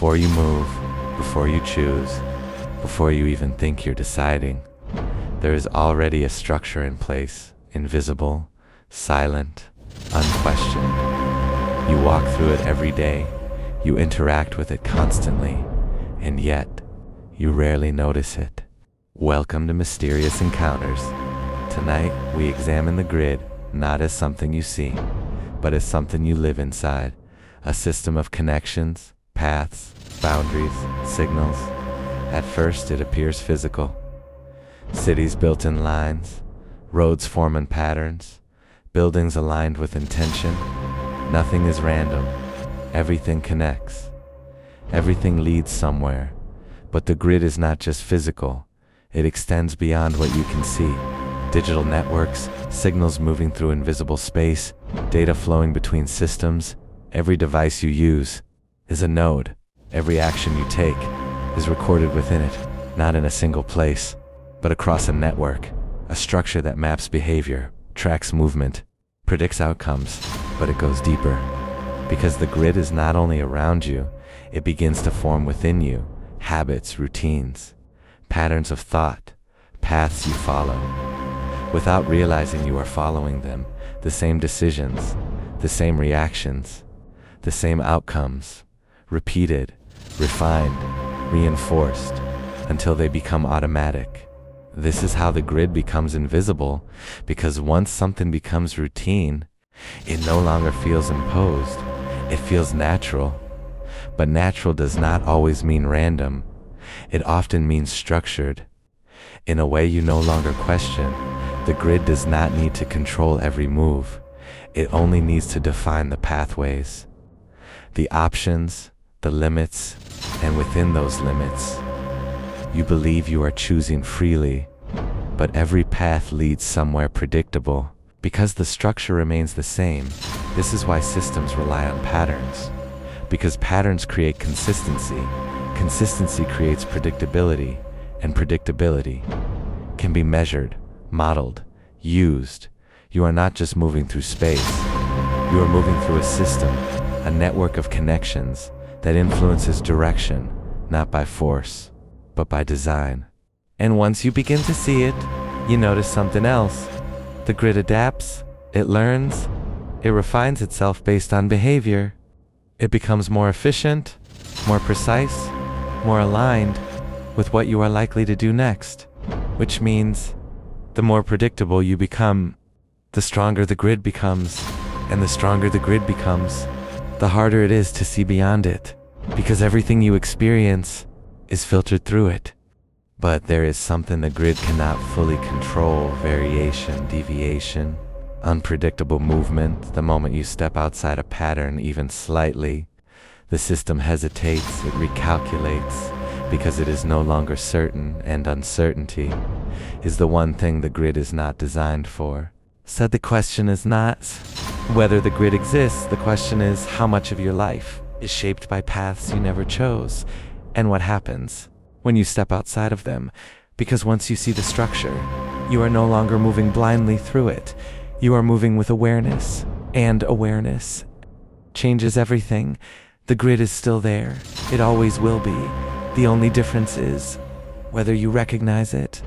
Before you move, before you choose, before you even think you're deciding, there is already a structure in place, invisible, silent, unquestioned. You walk through it every day, you interact with it constantly, and yet, you rarely notice it. Welcome to Mysterious Encounters. Tonight, we examine the grid not as something you see, but as something you live inside. A system of connections, paths, boundaries, signals. At first, it appears physical. Cities built in lines, roads form in patterns, buildings aligned with intention. Nothing is random. Everything connects. Everything leads somewhere. But the grid is not just physical. It extends beyond what you can see. Digital networks, signals moving through invisible space, data flowing between systems. Every device you use is a node. Every action you take is recorded within it, not in a single place, but across a network, a structure that maps behavior, tracks movement, predicts outcomes, but it goes deeper. Because the grid is not only around you, it begins to form within you. Habits, routines, patterns of thought, paths you follow. Without realizing you are following them, the same decisions, the same reactions, the same outcomes, repeated, refined, reinforced, until they become automatic. This is how the grid becomes invisible, because once something becomes routine, it no longer feels imposed, it feels natural. But natural does not always mean random. It often means structured. In a way you no longer question, the grid does not need to control every move. It only needs to define the pathways, the options, the limits, and within those limits, you believe you are choosing freely, but every path leads somewhere predictable. Because the structure remains the same, this is why systems rely on patterns. Because patterns create consistency, consistency creates predictability, and predictability can be measured, modeled, used. You are not just moving through space, you are moving through a system, a network of connections that influences direction, not by force, but by design. And once you begin to see it, you notice something else. The grid adapts, it learns, it refines itself based on behavior. It becomes more efficient, more precise, more aligned with what you are likely to do next. Which means, the more predictable you become, the stronger the grid becomes. And the stronger the grid becomes, the harder it is to see beyond it. Because everything you experience is filtered through it. But there is something the grid cannot fully control: variation, deviation, unpredictable movement. The moment you step outside a pattern even slightly, the system hesitates, it recalculates, because it is no longer certain, and uncertainty is the one thing the grid is not designed for. So the question is not whether the grid exists, the question is how much of your life is shaped by paths you never chose, and what happens when you step outside of them. Because once you see the structure, you are no longer moving blindly through it. You are moving with awareness, and awareness changes everything. The grid is still there. It always will be. The only difference is whether you recognize it